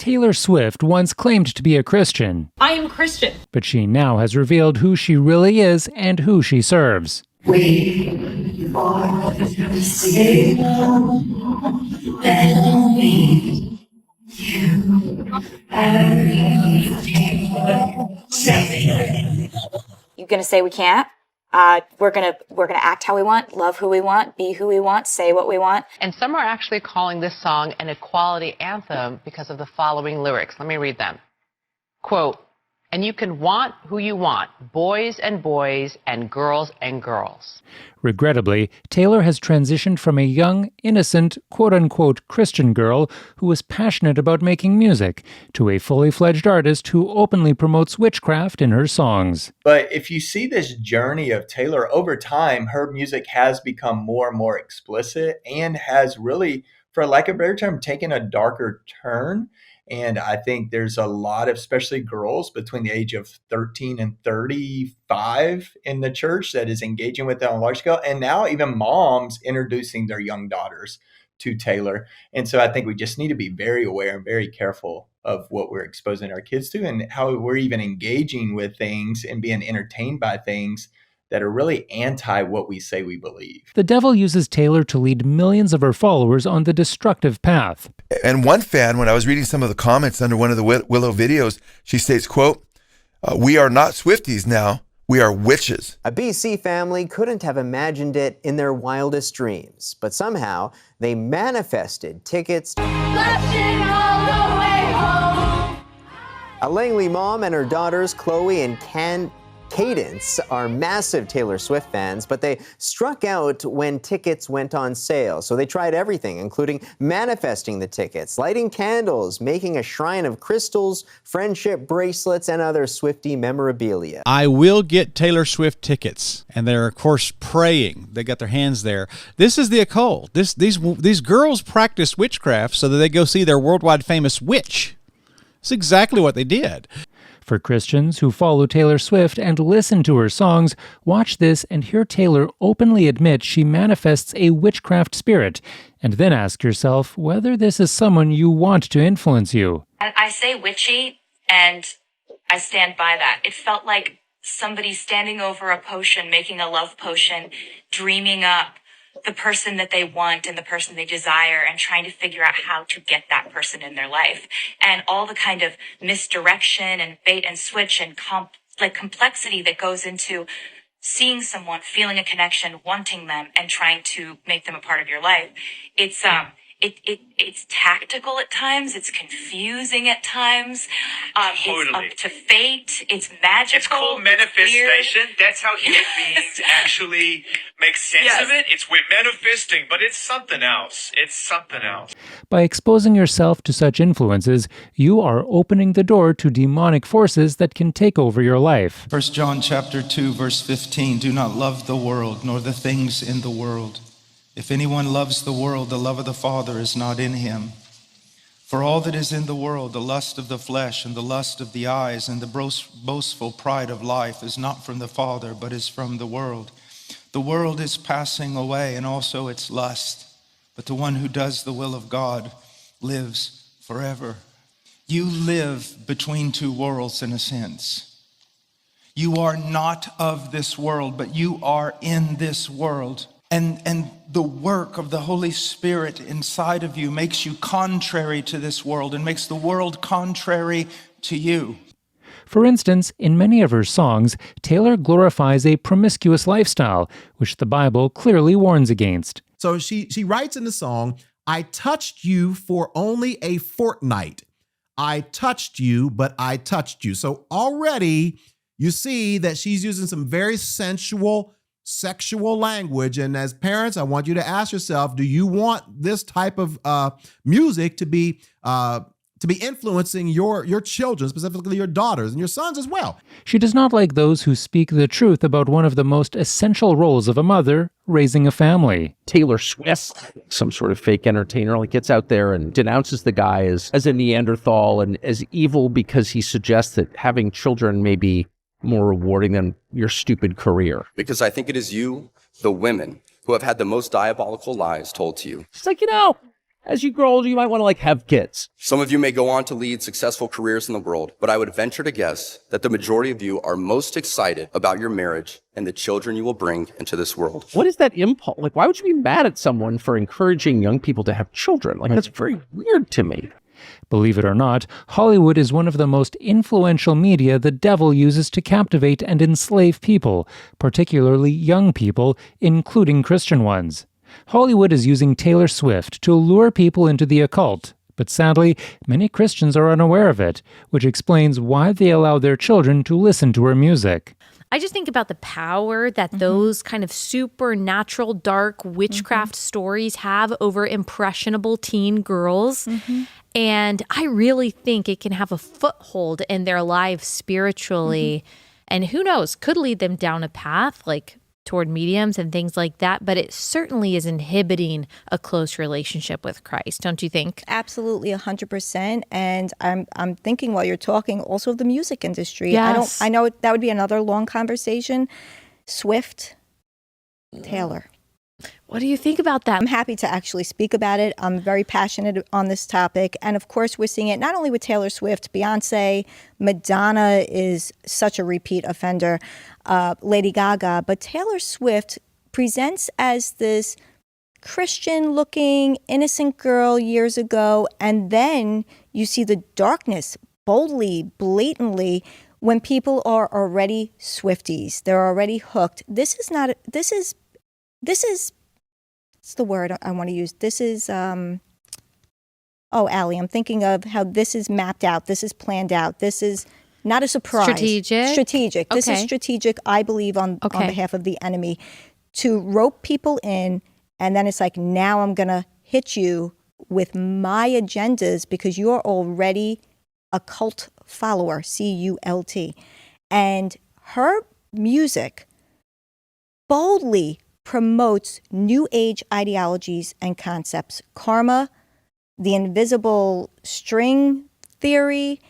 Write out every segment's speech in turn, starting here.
Taylor Swift once claimed to be a Christian. I am Christian. But she now has revealed who she really is and who she serves. We are sealed and me. You gonna say we can't? We're gonna act how we want, love who we want, be who we want, say what we want. And some are actually calling this song an equality anthem because of the following lyrics. Let me read them. Quote, "And you can want who you want, boys and girls and girls." Regrettably, Taylor has transitioned from a young, innocent, quote-unquote Christian girl who was passionate about making music to a fully fledged artist who openly promotes witchcraft in her songs. But if you see this journey of Taylor over time, her music has become more and more explicit and has really, for lack of a better term, taken a darker turn. And I think there's a lot of, especially girls between the age of 13 and 35 in the church that is engaging with it on a large scale. And now even moms introducing their young daughters to Taylor. And so I think we just need to be very aware and very careful of what we're exposing our kids to and how we're even engaging with things and being entertained by things that are really anti what we say we believe. The devil uses Taylor to lead millions of her followers on the destructive path. And one fan, when I was reading some of the comments under one of the Willow videos, she states, quote, "We are not Swifties now, we are witches." A BC family couldn't have imagined it in their wildest dreams, but somehow they manifested tickets. Flashing all the way home. A Langley mom and her daughters, Chloe and Cadence, are massive Taylor Swift fans, but they struck out when tickets went on sale. So they tried everything, including manifesting the tickets, lighting candles, making a shrine of crystals, friendship bracelets, and other Swiftie memorabilia. I will get Taylor Swift tickets. And they're, of course, praying. They got their hands there. This is the occult. These girls practice witchcraft so that they go see their worldwide famous witch. That's exactly what they did. For Christians who follow Taylor Swift and listen to her songs, watch this and hear Taylor openly admit she manifests a witchcraft spirit, and then ask yourself whether this is someone you want to influence you. I say witchy, and I stand by that. It felt like somebody standing over a potion, making a love potion, dreaming up the person that they want and the person they desire and trying to figure out how to get that person in their life. And all the kind of misdirection and bait and switch and complexity that goes into seeing someone, feeling a connection, wanting them, and trying to make them a part of your life. It's tactical at times. It's confusing at times. Totally. It's up to fate. It's magical. It's called manifestation. That's how human beings actually make sense of it. We're manifesting, but it's something else. It's something else. By exposing yourself to such influences, you are opening the door to demonic forces that can take over your life. 1 John chapter 2, verse 15, "Do not love the world, nor the things in the world. If anyone loves the world, the love of the Father is not in him. For all that is in the world, the lust of the flesh and the lust of the eyes and the boastful pride of life is not from the Father, but is from the world. The world is passing away and also its lust, but the one who does the will of God lives forever." You live between two worlds in a sense. You are not of this world, but you are in this world. And the work of the Holy Spirit inside of you makes you contrary to this world and makes the world contrary to you. For instance, in many of her songs, Taylor glorifies a promiscuous lifestyle, which the Bible clearly warns against. So she writes in the song, "I touched you for only a fortnight. I touched you, but I touched you." So already you see that she's using some very sensual, sexual language. And as parents, I want you to ask yourself, do you want this type of music to be influencing your children, specifically your daughters and your sons as well? She does not like those who speak the truth about one of the most essential roles of a mother, raising a family. Taylor Swift, some sort of fake entertainer, gets out there and denounces the guy as a Neanderthal and as evil because he suggests that having children may be more rewarding than your stupid career. Because I think it is you, the women, who have had the most diabolical lies told to you. She's like, as you grow older, you might want to like have kids. Some of you may go on to lead successful careers in the world, but I would venture to guess that the majority of you are most excited about your marriage and the children you will bring into this world. What is that impulse? Like, why would you be mad at someone for encouraging young people to have children? Like, that's very weird to me. Believe it or not, Hollywood is one of the most influential media the devil uses to captivate and enslave people, particularly young people, including Christian ones. Hollywood is using Taylor Swift to lure people into the occult, but sadly, many Christians are unaware of it, which explains why they allow their children to listen to her music. I just think about the power that those kind of supernatural, dark witchcraft stories have over impressionable teen girls. And I really think it can have a foothold in their lives spiritually. And who knows, could lead them down a path like toward mediums and things like that. But it certainly is inhibiting a close relationship with Christ, don't you think? Absolutely, 100%. And I'm thinking while you're talking also of the music industry. Yes. I know that would be another long conversation. Swift, Taylor. What do you think about that? I'm happy to actually speak about it. I'm very passionate on this topic. And of course, we're seeing it not only with Taylor Swift, Beyonce, Madonna is such a repeat offender, Lady Gaga, but Taylor Swift presents as this Christian-looking, innocent girl years ago. And then you see the darkness boldly, blatantly, when people are already Swifties. They're already hooked. This is, what's the word I want to use? This is, Allie, I'm thinking of how this is mapped out. This is planned out. This is not a surprise. Strategic. This is strategic, I believe, on behalf of the enemy, to rope people in. And then it's like, now I'm going to hit you with my agendas because you're already a cult follower, C-U-L-T. And her music boldly promotes new age ideologies and concepts. Karma, the invisible string theory.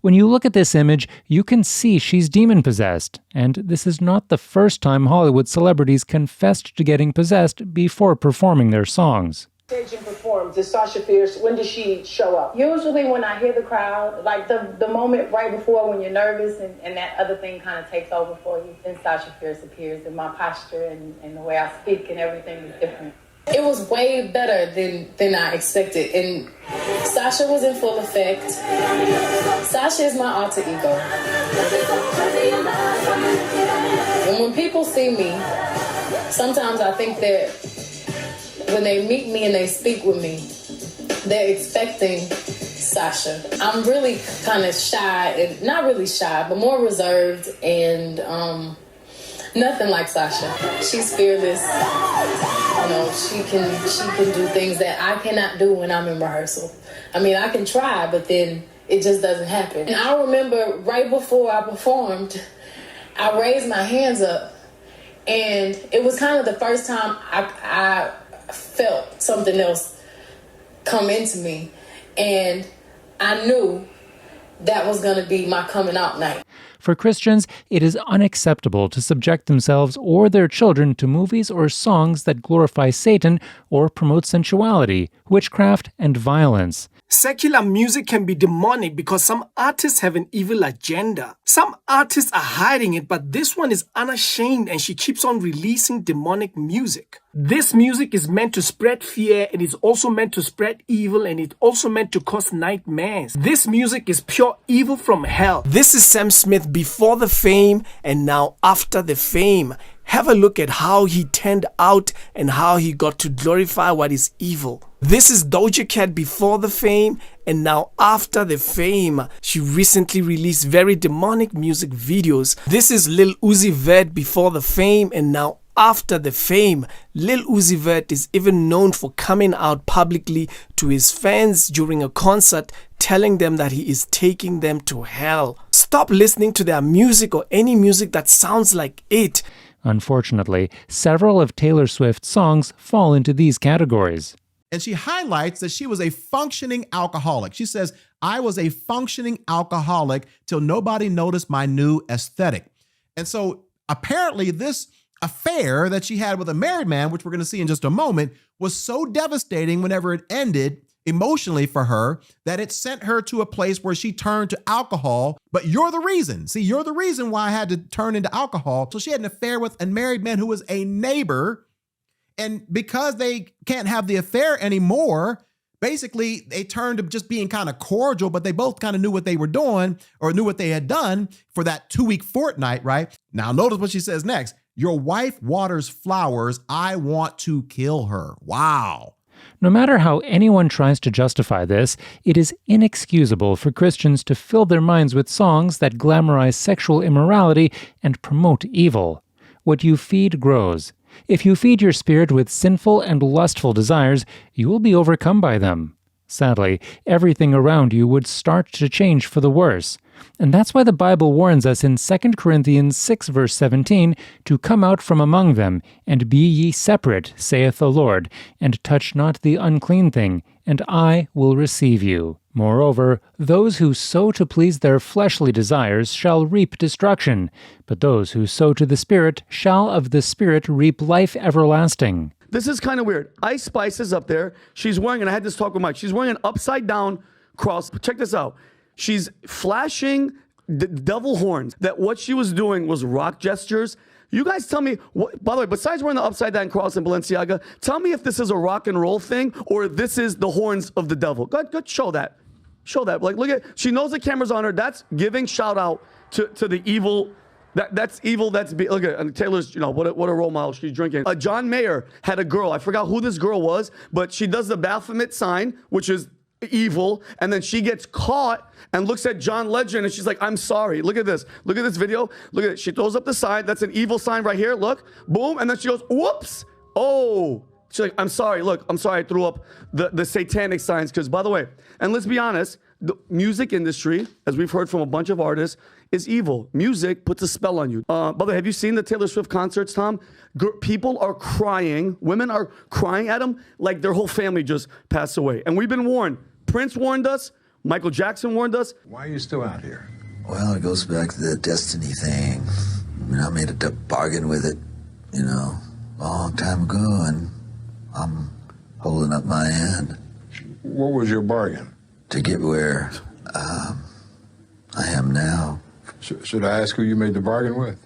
When you look at this image, you can see she's demon-possessed, and this is not the first time Hollywood celebrities confessed to getting possessed before performing their songs. Stage and perform. Does Sasha Fierce, when does she show up? Usually when I hear the crowd, like the moment right before when you're nervous and that other thing kind of takes over for you, then Sasha Fierce appears, and my posture and the way I speak and everything is different. It was way better than I expected, and Sasha was in full effect. Sasha is my alter ego. And when people see me, sometimes I think that when they meet me and they speak with me, they're expecting Sasha. I'm really kind of shy, and not really shy, but more reserved, and nothing like Sasha. She's fearless. You know, she can do things that I cannot do when I'm in rehearsal. I mean, I can try, but then it just doesn't happen. And I remember right before I performed, I raised my hands up, and it was kind of the first time I felt something else come into me, and I knew that was going to be my coming out night. For Christians, it is unacceptable to subject themselves or their children to movies or songs that glorify Satan or promote sensuality, witchcraft, and violence. Secular music can be demonic because some artists have an evil agenda. Some artists are hiding it, but this one is unashamed and she keeps on releasing demonic music. This music is meant to spread fear, and it's also meant to spread evil, and it's also meant to cause nightmares. This music is pure evil from hell. This is Sam Smith before the fame and now after the fame. Have a look at how he turned out and how he got to glorify what is evil. This is Doja Cat before the fame and now after the fame. She recently released very demonic music videos. This is Lil Uzi Vert before the fame and now after the fame. Lil Uzi Vert is even known for coming out publicly to his fans during a concert, telling them that he is taking them to hell. Stop listening to their music or any music that sounds like it. Unfortunately, several of Taylor Swift's songs fall into these categories. And she highlights that she was a functioning alcoholic. She says, I was a functioning alcoholic till nobody noticed my new aesthetic. And so apparently this affair that she had with a married man, which we're going to see in just a moment, was so devastating whenever it ended emotionally for her that it sent her to a place where she turned to alcohol. But you're the reason. See, you're the reason why I had to turn into alcohol. So she had an affair with a married man who was a neighbor. And because they can't have the affair anymore, basically they turned to just being kind of cordial, but they both kind of knew what they were doing or knew what they had done for that 2-week fortnight, right? Now notice what she says next. Your wife waters flowers. I want to kill her. Wow. No matter how anyone tries to justify this, it is inexcusable for Christians to fill their minds with songs that glamorize sexual immorality and promote evil. What you feed grows. If you feed your spirit with sinful and lustful desires, you will be overcome by them. Sadly, everything around you would start to change for the worse. And that's why the Bible warns us in 2 Corinthians 6 verse 17 to come out from among them, and be ye separate, saith the Lord, and touch not the unclean thing, and I will receive you. Moreover, those who sow to please their fleshly desires shall reap destruction, but those who sow to the Spirit shall of the Spirit reap life everlasting. This is kind of weird. Ice Spice is up there. She's wearing, and I had this talk with Mike, she's wearing an upside down cross. Check this out. She's flashing the devil horns, that what she was doing was rock gestures. You guys tell me, by the way, besides wearing the upside down cross in Balenciaga, tell me if this is a rock and roll thing or this is the horns of the devil. Go show that. Show that. Like, look at, she knows the camera's on her. That's giving shout out to the evil. That's evil. Look at, and Taylor's, what a role model. She's drinking. John Mayer had a girl. I forgot who this girl was, but she does the Baphomet sign, which is evil, and then she gets caught and looks at John Legend and she's like, I'm sorry. Look at this. Look at this video. Look at it. She throws up the sign. That's an evil sign right here. Look. Boom. And then she goes, whoops. Oh. She's like, I'm sorry. Look, I'm sorry I threw up the satanic signs. Because, by the way, and let's be honest, the music industry, as we've heard from a bunch of artists, is evil. Music puts a spell on you. By the way, have you seen the Taylor Swift concerts, Tom? People are crying. Women are crying at them like their whole family just passed away. And we've been warned. Prince warned us. Michael Jackson warned us. Why are you still out here? Well, it goes back to the destiny thing. I made a bargain with it, a long time ago, and I'm holding up my end. What was your bargain? To get where I am now. Should I ask who you made the bargain with?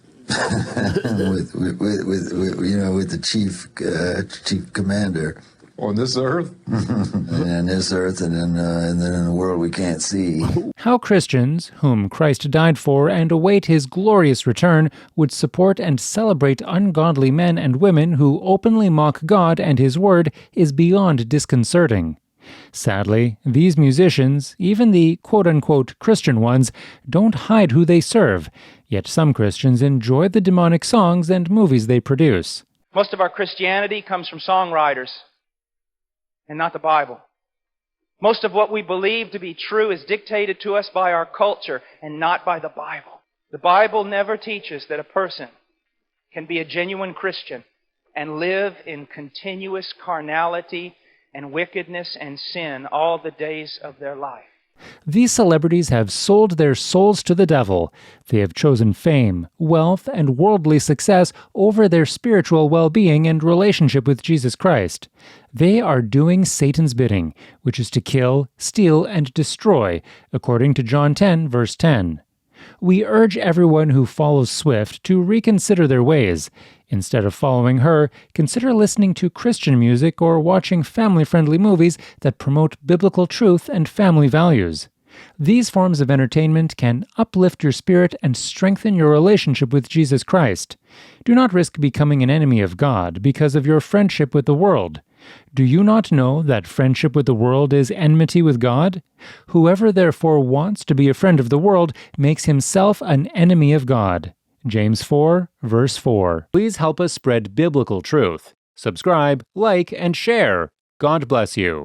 with the chief commander. On this earth? And this earth, and then in the world we can't see. How Christians, whom Christ died for and await his glorious return, would support and celebrate ungodly men and women who openly mock God and his word is beyond disconcerting. Sadly, these musicians, even the quote-unquote Christian ones, don't hide who they serve, yet some Christians enjoy the demonic songs and movies they produce. Most of our Christianity comes from songwriters and not the Bible. Most of what we believe to be true is dictated to us by our culture and not by the Bible. The Bible never teaches that a person can be a genuine Christian and live in continuous carnality and wickedness and sin all the days of their life. These celebrities have sold their souls to the devil. They have chosen fame, wealth, and worldly success over their spiritual well-being and relationship with Jesus Christ. They are doing Satan's bidding, which is to kill, steal, and destroy, according to John 10, verse 10. We urge everyone who follows Swift to reconsider their ways. Instead of following her, consider listening to Christian music or watching family-friendly movies that promote biblical truth and family values. These forms of entertainment can uplift your spirit and strengthen your relationship with Jesus Christ. Do not risk becoming an enemy of God because of your friendship with the world. Do you not know that friendship with the world is enmity with God? Whoever therefore wants to be a friend of the world makes himself an enemy of God. James 4, verse 4. Please help us spread biblical truth. Subscribe, like, and share. God bless you.